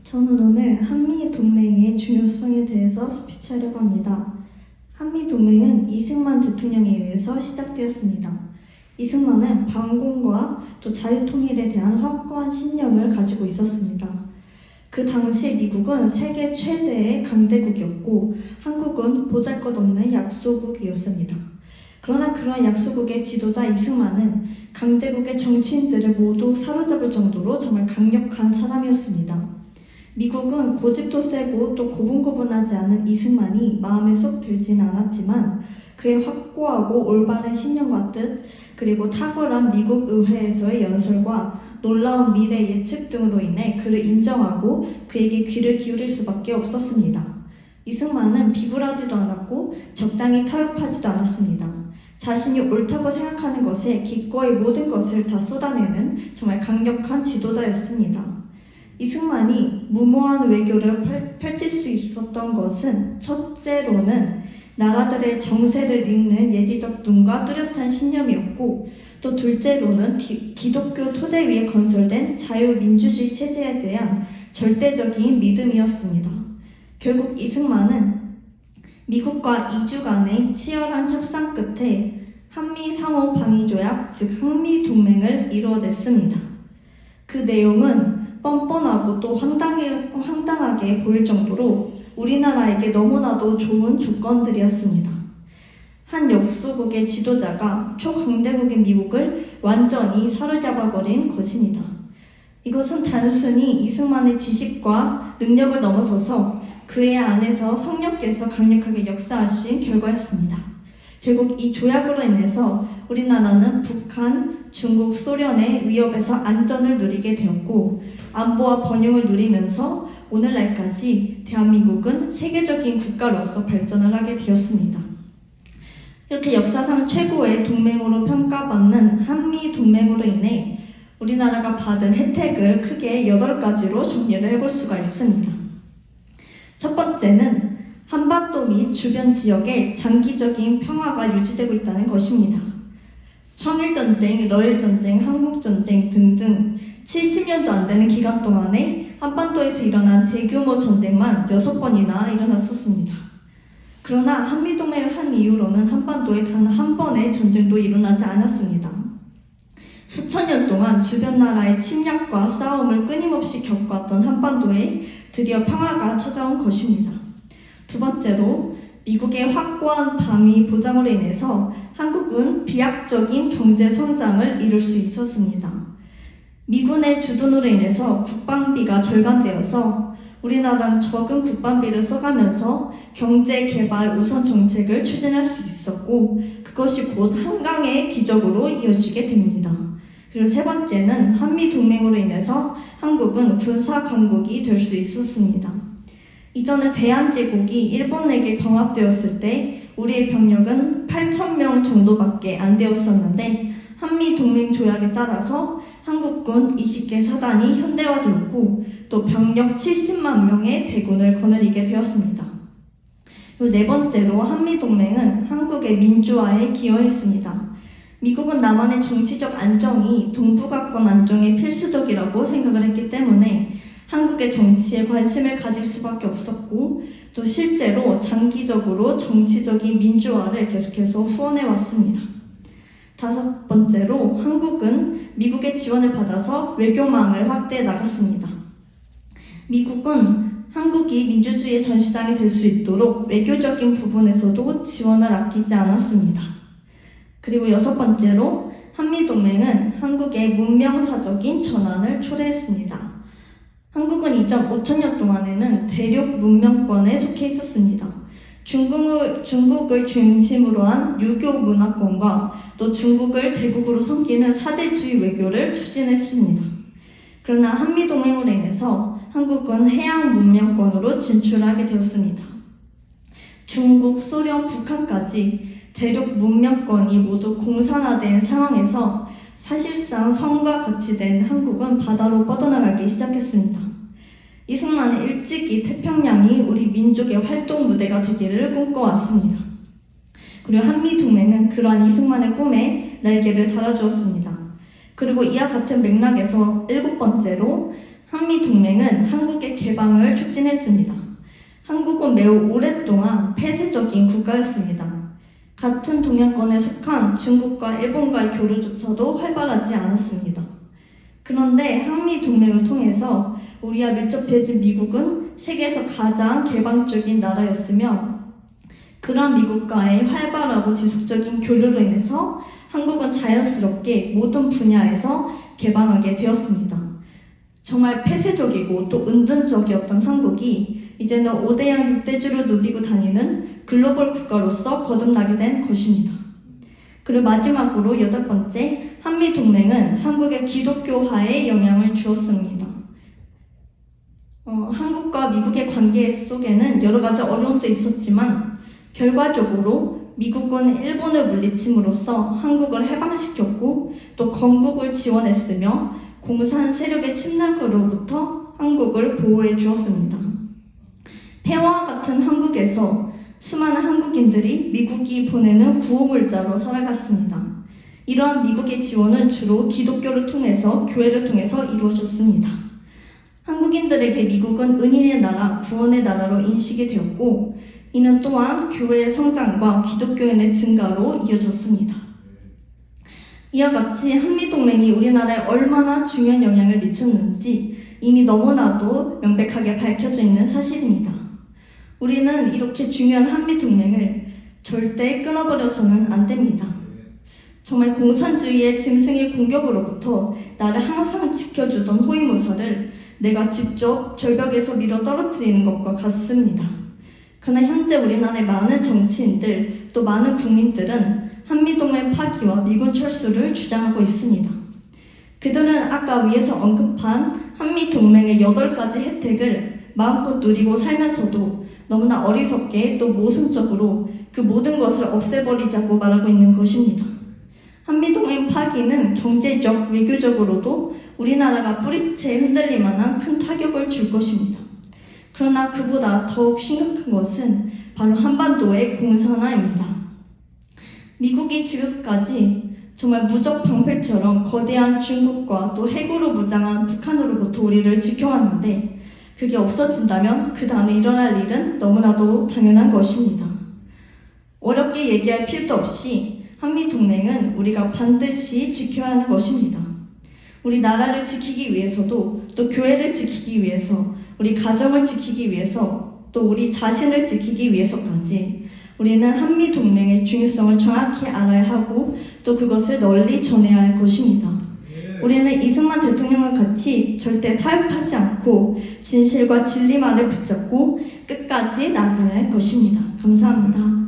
저는 오늘 한미동맹의 중요성에 대해서 스피치하려고 합니다. 한미동맹은 이승만 대통령에 의해서 시작되었습니다. 이승만은 반공과 또 자유통일에 대한 확고한 신념을 가지고 있었습니다. 그 당시 미국은 세계 최대의 강대국이었고 한국은 보잘것없는 약소국이었습니다. 그러나 그런 약소국의 지도자 이승만은 강대국의 정치인들을 모두 사로잡을 정도로 정말 강력한 사람이었습니다. 미국은 고집도 세고 또 고분고분하지 않은 이승만이 마음에 쏙 들진 않았지만 그의 확고하고 올바른 신념과 뜻, 그리고 탁월한 미국 의회에서의 연설과 놀라운 미래 예측 등으로 인해 그를 인정하고 그에게 귀를 기울일 수밖에 없었습니다. 이승만은 비굴하지도 않았고 적당히 타협하지도 않았습니다. 자신이 옳다고 생각하는 것에 기꺼이 모든 것을 다 쏟아내는 정말 강력한 지도자였습니다. 이승만이 무모한 외교를 펼칠 수 있었던 것은 첫째로는 나라들의 정세를 읽는 예지적 눈과 뚜렷한 신념이었고, 또 둘째로는 기독교 토대 위에 건설된 자유민주주의 체제에 대한 절대적인 믿음이었습니다. 결국 이승만은 미국과 2주 간의 치열한 협상 끝에 한미상호방위조약, 즉 한미동맹을 이루어냈습니다. 그 내용은 뻔뻔하고 또 황당하게 보일 정도로 우리나라에게 너무나도 좋은 조건들이었습니다. 한 역소국의 지도자가 초강대국인 미국을 완전히 사로잡아버린 것입니다. 이것은 단순히 이승만의 지식과 능력을 넘어서서 그의 안에서 성령께서 강력하게 역사하신 결과였습니다. 결국 이 조약으로 인해서 우리나라는 북한, 중국, 소련의 위협에서 안전을 누리게 되었고 안보와 번영을 누리면서 오늘날까지 대한민국은 세계적인 국가로서 발전을 하게 되었습니다. 이렇게 역사상 최고의 동맹으로 평가받는 한미동맹으로 인해 우리나라가 받은 혜택을 크게 8가지로 정리를 해볼 수가 있습니다. 첫 번째는 한반도 및 주변 지역에 장기적인 평화가 유지되고 있다는 것입니다. 청일전쟁, 러일전쟁, 한국전쟁 등등 70년도 안 되는 기간 동안에 한반도에서 일어난 대규모 전쟁만 6번이나 일어났었습니다. 그러나 한미동맹을 한 이후로는 한반도에 단 한 번의 전쟁도 일어나지 않았습니다. 수천 년 동안 주변 나라의 침략과 싸움을 끊임없이 겪어왔던 한반도에 드디어 평화가 찾아온 것입니다. 두 번째로 미국의 확고한 방위 보장으로 인해서 한국은 비약적인 경제 성장을 이룰 수 있었습니다. 미군의 주둔으로 인해서 국방비가 절감되어서 우리나라는 적은 국방비를 써가면서 경제 개발 우선 정책을 추진할 수 있었고 그것이 곧 한강의 기적으로 이어지게 됩니다. 그리고 세 번째는 한미동맹으로 인해서 한국은 군사 강국이 될 수 있었습니다. 이전에 대한제국이 일본에게 병합되었을 때 우리의 병력은 8,000명 정도밖에 안 되었었는데 한미동맹 조약에 따라서 한국군 20개 사단이 현대화되었고 또 병력 70만 명의 대군을 거느리게 되었습니다. 그리고 네 번째로 한미동맹은 한국의 민주화에 기여했습니다. 미국은 남한의 정치적 안정이 동북아권 안정에 필수적이라고 생각을 했기 때문에 한국의 정치에 관심을 가질 수밖에 없었고 또 실제로 장기적으로 정치적인 민주화를 계속해서 후원해 왔습니다. 다섯 번째로 한국은 미국의 지원을 받아서 외교망을 확대해 나갔습니다. 미국은 한국이 민주주의의 전시장이 될 수 있도록 외교적인 부분에서도 지원을 아끼지 않았습니다. 그리고 여섯 번째로 한미동맹은 한국의 문명사적인 전환을 초래했습니다. 한국은 이전 5,000년 동안에는 대륙 문명권에 속해 있었습니다. 중국을 중심으로 한 유교 문화권과 또 중국을 대국으로 섬기는 사대주의 외교를 추진했습니다. 그러나 한미동맹으로 인해서 한국은 해양 문명권으로 진출하게 되었습니다. 중국, 소련, 북한까지 대륙 문명권이 모두 공산화된 상황에서 사실상 성과 같이 된 한국은 바다로 뻗어나가기 시작했습니다. 이승만은 일찍이 태평양이 우리 민족의 활동 무대가 되기를 꿈꿔왔습니다. 그리고 한미동맹은 그러한 이승만의 꿈에 날개를 달아주었습니다. 그리고 이와 같은 맥락에서 7번째로 한미동맹은 한국의 개방을 촉진했습니다. 한국은 매우 오랫동안 폐쇄적인 국가였습니다. 같은 동양권에 속한 중국과 일본과의 교류조차도 활발하지 않았습니다. 그런데 한미동맹을 통해서 우리와 밀접해진 미국은 세계에서 가장 개방적인 나라였으며 그러한 미국과의 활발하고 지속적인 교류로 인해서 한국은 자연스럽게 모든 분야에서 개방하게 되었습니다. 정말 폐쇄적이고 또 은둔적이었던 한국이 이제는 5대양 6대주를 누비고 다니는 글로벌 국가로서 거듭나게 된 것입니다. 그리고 마지막으로 8번째, 한미동맹은 한국의 기독교화에 영향을 주었습니다. 한국과 미국의 관계 속에는 여러 가지 어려움도 있었지만 결과적으로 미국은 일본을 물리침으로써 한국을 해방시켰고 또 건국을 지원했으며 공산 세력의 침략으로부터 한국을 보호해 주었습니다. 폐허와 같은 한국에서 수많은 한국인들이 미국이 보내는 구호물자로 살아갔습니다. 이러한 미국의 지원은 주로 기독교를 통해서, 교회를 통해서 이루어졌습니다. 한국인들에게 미국은 은인의 나라, 구원의 나라로 인식이 되었고 이는 또한 교회의 성장과 기독교인의 증가로 이어졌습니다. 이와 같이 한미동맹이 우리나라에 얼마나 중요한 영향을 미쳤는지 이미 너무나도 명백하게 밝혀져 있는 사실입니다. 우리는 이렇게 중요한 한미동맹을 절대 끊어버려서는 안 됩니다. 정말 공산주의의 짐승의 공격으로부터 나를 항상 지켜주던 호위무사를 내가 직접 절벽에서 밀어 떨어뜨리는 것과 같습니다. 그러나 현재 우리나라의 많은 정치인들 또 많은 국민들은 한미동맹 파기와 미군 철수를 주장하고 있습니다. 그들은 아까 위에서 언급한 한미동맹의 8가지 혜택을 마음껏 누리고 살면서도 너무나 어리석게 또 모순적으로 그 모든 것을 없애버리자고 말하고 있는 것입니다. 한미동맹 파기는 경제적, 외교적으로도 우리나라가 뿌리채 흔들릴 만한 큰 타격을 줄 것입니다. 그러나 그보다 더욱 심각한 것은 바로 한반도의 공산화입니다. 미국이 지금까지 정말 무적 방패처럼 거대한 중국과 또 핵으로 무장한 북한으로부터 우리를 지켜왔는데 그게 없어진다면 그 다음에 일어날 일은 너무나도 당연한 것입니다. 어렵게 얘기할 필요도 없이 한미동맹은 우리가 반드시 지켜야 하는 것입니다. 우리 나라를 지키기 위해서도 또 교회를 지키기 위해서 우리 가정을 지키기 위해서 또 우리 자신을 지키기 위해서까지 우리는 한미동맹의 중요성을 정확히 알아야 하고 또 그것을 널리 전해야 할 것입니다. 우리는 이승만 대통령과 같이 절대 타협하지 않고 진실과 진리만을 붙잡고 끝까지 나아가야 할 것입니다. 감사합니다.